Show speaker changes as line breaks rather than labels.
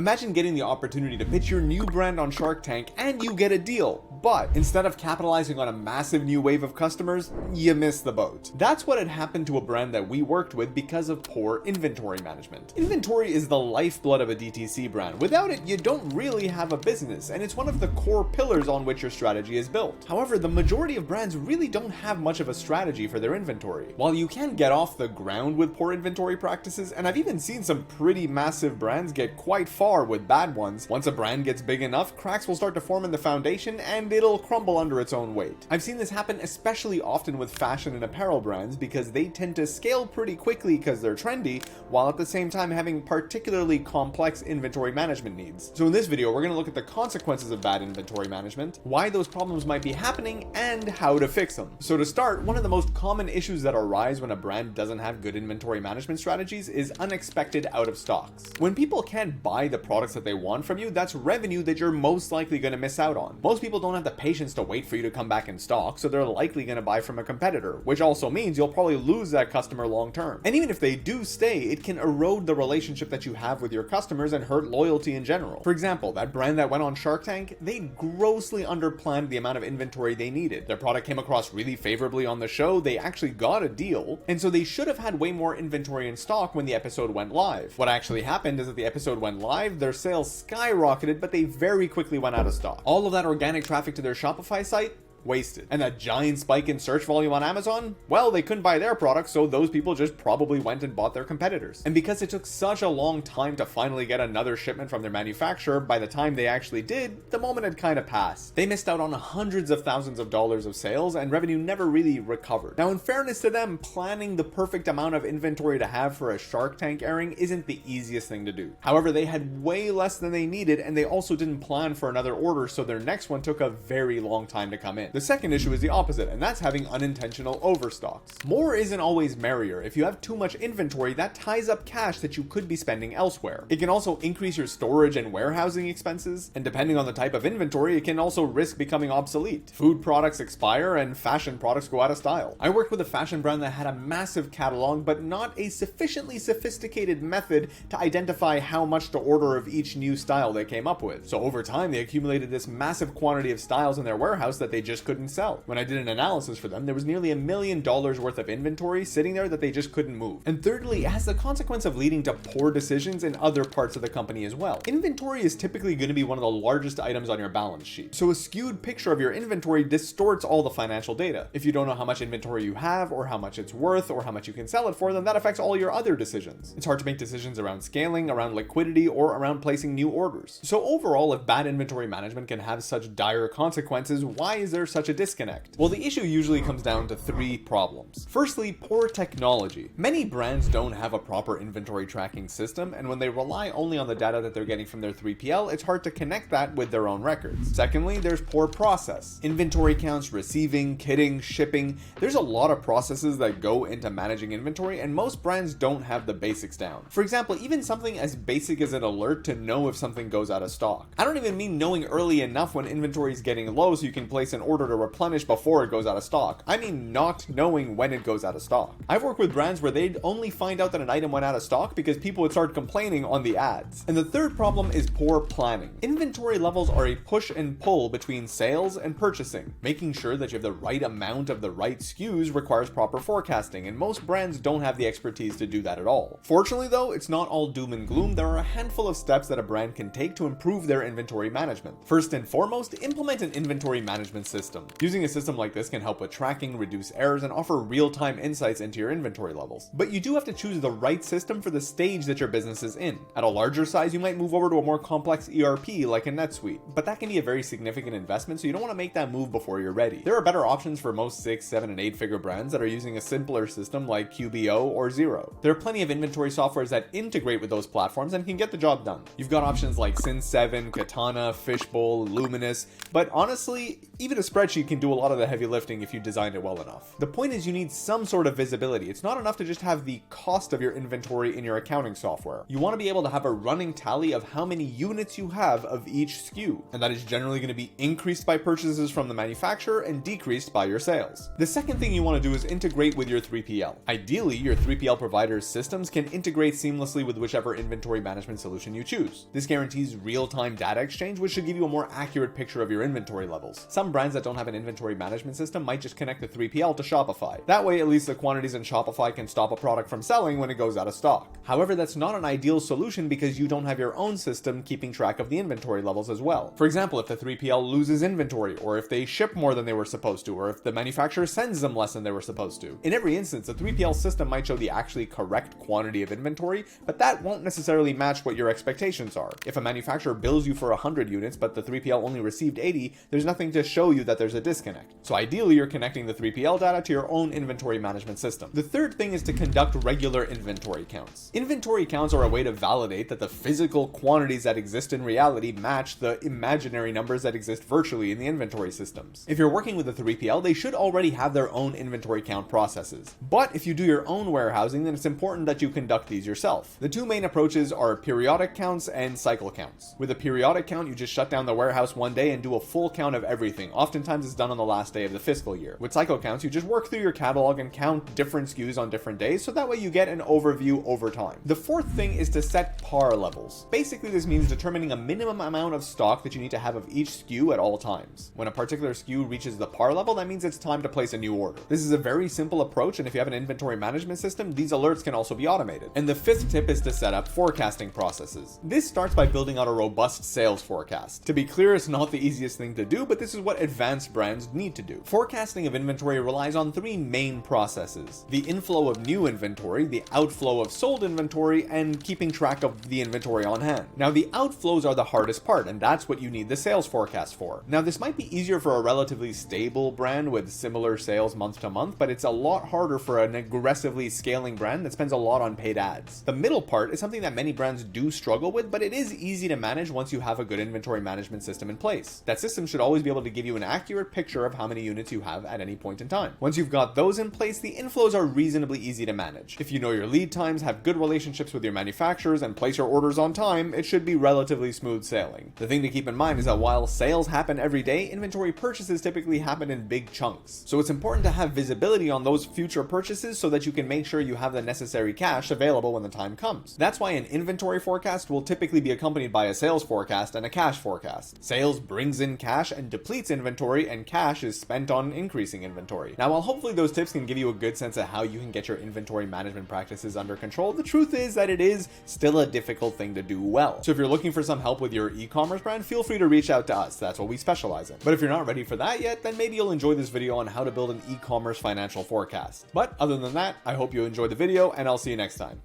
Imagine getting the opportunity to pitch your new brand on Shark Tank and you get a deal, but instead of capitalizing on a massive new wave of customers, you miss the boat. That's what had happened to a brand that we worked with because of poor inventory management. Inventory is the lifeblood of a DTC brand. Without it, you don't really have a business, and it's one of the core pillars on which your strategy is built. However, the majority of brands really don't have much of a strategy for their inventory. While you can get off the ground with poor inventory practices, and I've even seen some pretty massive brands get quite far with bad ones, once a brand gets big enough, cracks will start to form in the foundation and it'll crumble under its own weight. I've seen this happen especially often with fashion and apparel brands because they tend to scale pretty quickly because they're trendy, while at the same time having particularly complex inventory management needs. So in this video, we're going to look at the consequences of bad inventory management, why those problems might be happening, and how to fix them. So to start, one of the most common issues that arise when a brand doesn't have good inventory management strategies is unexpected out of stocks. When people can't buy the products that they want from you, that's revenue that you're most likely going to miss out on. Most people don't have the patience to wait for you to come back in stock, so they're likely going to buy from a competitor, which also means you'll probably lose that customer long term. And even if they do stay, it can erode the relationship that you have with your customers and hurt loyalty in general. For example, that brand that went on Shark Tank, they grossly underplanned the amount of inventory they needed. Their product came across really favorably on the show, they actually got a deal, and so they should have had way more inventory in stock when the episode went live. What actually happened is that the episode went live, their sales skyrocketed, but they very quickly went out of stock. All of that organic traffic to their Shopify site, wasted. And that giant spike in search volume on Amazon, well, they couldn't buy their products, so those people just probably went and bought their competitors. And because it took such a long time to finally get another shipment from their manufacturer, by the time they actually did, the moment had kind of passed. They missed out on hundreds of thousands of dollars of sales, and revenue never really recovered. Now, in fairness to them, planning the perfect amount of inventory to have for a Shark Tank airing isn't the easiest thing to do. However, they had way less than they needed, and they also didn't plan for another order, so their next one took a very long time to come in. The second issue is the opposite, and that's having unintentional overstocks. More isn't always merrier. If you have too much inventory, that ties up cash that you could be spending elsewhere. It can also increase your storage and warehousing expenses, and depending on the type of inventory, it can also risk becoming obsolete. Food products expire and fashion products go out of style. I worked with a fashion brand that had a massive catalog, but not a sufficiently sophisticated method to identify how much to order of each new style they came up with. So over time, they accumulated this massive quantity of styles in their warehouse that they just couldn't sell. When I did an analysis for them, there was nearly $1 million worth of inventory sitting there that they just couldn't move. And thirdly, it has the consequence of leading to poor decisions in other parts of the company as well. Inventory is typically going to be one of the largest items on your balance sheet. So a skewed picture of your inventory distorts all the financial data. If you don't know how much inventory you have, or how much it's worth, or how much you can sell it for, then that affects all your other decisions. It's hard to make decisions around scaling, around liquidity, or around placing new orders. So overall, if bad inventory management can have such dire consequences, why is there such a disconnect? Well, the issue usually comes down to three problems. Firstly, poor technology. Many brands don't have a proper inventory tracking system, and when they rely only on the data that they're getting from their 3PL, it's hard to connect that with their own records. Secondly, there's poor process. Inventory counts, receiving, kitting, shipping. There's a lot of processes that go into managing inventory, and most brands don't have the basics down. For example, even something as basic as an alert to know if something goes out of stock. I don't even mean knowing early enough when inventory is getting low so you can place an order to replenish before it goes out of stock. I mean not knowing when it goes out of stock. I've worked with brands where they'd only find out that an item went out of stock because people would start complaining on the ads. And the third problem is poor planning. Inventory levels are a push and pull between sales and purchasing. Making sure that you have the right amount of the right SKUs requires proper forecasting, and most brands don't have the expertise to do that at all. Fortunately though, it's not all doom and gloom. There are a handful of steps that a brand can take to improve their inventory management. First and foremost, implement an inventory management system. Using a system like this can help with tracking, reduce errors, and offer real-time insights into your inventory levels. But you do have to choose the right system for the stage that your business is in. At a larger size, you might move over to a more complex ERP like a NetSuite, but that can be a very significant investment, so you don't want to make that move before you're ready. There are better options for most 6, 7, and 8-figure brands that are using a simpler system like QBO or Xero. There are plenty of inventory softwares that integrate with those platforms and can get the job done. You've got options like Sin7, Katana, Fishbowl, Luminous, but honestly, even a spreadsheet spreadsheet can do a lot of the heavy lifting if you designed it well enough. The point is you need some sort of visibility. It's not enough to just have the cost of your inventory in your accounting software. You want to be able to have a running tally of how many units you have of each SKU, and that is generally going to be increased by purchases from the manufacturer and decreased by your sales. The second thing you want to do is integrate with your 3PL. Ideally, your 3PL provider's systems can integrate seamlessly with whichever inventory management solution you choose. This guarantees real-time data exchange, which should give you a more accurate picture of your inventory levels. Some brands that don't have an inventory management system might just connect the 3PL to Shopify. That way, at least the quantities in Shopify can stop a product from selling when it goes out of stock. However, that's not an ideal solution because you don't have your own system keeping track of the inventory levels as well. For example, if the 3PL loses inventory, or if they ship more than they were supposed to, or if the manufacturer sends them less than they were supposed to. In every instance, the 3PL system might show the actually correct quantity of inventory, but that won't necessarily match what your expectations are. If a manufacturer bills you for 100 units, but the 3PL only received 80, there's nothing to show you that there's a disconnect. So ideally, you're connecting the 3PL data to your own inventory management system. The third thing is to conduct regular inventory counts. Inventory counts are a way to validate that the physical quantities that exist in reality match the imaginary numbers that exist virtually in the inventory systems. If you're working with a 3PL, they should already have their own inventory count processes. But if you do your own warehousing, then it's important that you conduct these yourself. The two main approaches are periodic counts and cycle counts. With a periodic count, you just shut down the warehouse one day and do a full count of everything. Oftentimes it's done on the last day of the fiscal year. With cycle counts, you just work through your catalog and count different SKUs on different days, so that way you get an overview over time. The fourth thing is to set par levels. Basically, this means determining a minimum amount of stock that you need to have of each SKU at all times. When a particular SKU reaches the par level, that means it's time to place a new order. This is a very simple approach, and if you have an inventory management system, these alerts can also be automated. And the fifth tip is to set up forecasting processes. This starts by building out a robust sales forecast. To be clear, it's not the easiest thing to do, but this is what advanced brands need to do. Forecasting of inventory relies on three main processes: the inflow of new inventory, the outflow of sold inventory, and keeping track of the inventory on hand. Now, the outflows are the hardest part, and that's what you need the sales forecast for. Now, this might be easier for a relatively stable brand with similar sales month to month, but it's a lot harder for an aggressively scaling brand that spends a lot on paid ads. The middle part is something that many brands do struggle with, but it is easy to manage once you have a good inventory management system in place. That system should always be able to give you an accurate picture of how many units you have at any point in time. Once you've got those in place, the inflows are reasonably easy to manage. If you know your lead times, have good relationships with your manufacturers, and place your orders on time, it should be relatively smooth sailing. The thing to keep in mind is that while sales happen every day, inventory purchases typically happen in big chunks. So it's important to have visibility on those future purchases so that you can make sure you have the necessary cash available when the time comes. That's why an inventory forecast will typically be accompanied by a sales forecast and a cash forecast. Sales brings in cash and depletes inventory, and cash is spent on increasing inventory. Now, while hopefully those tips can give you a good sense of how you can get your inventory management practices under control, the truth is that it is still a difficult thing to do well. So if you're looking for some help with your e-commerce brand, feel free to reach out to us. That's what we specialize in. But if you're not ready for that yet, then maybe you'll enjoy this video on how to build an e-commerce financial forecast. But other than that, I hope you enjoyed the video, and I'll see you next time.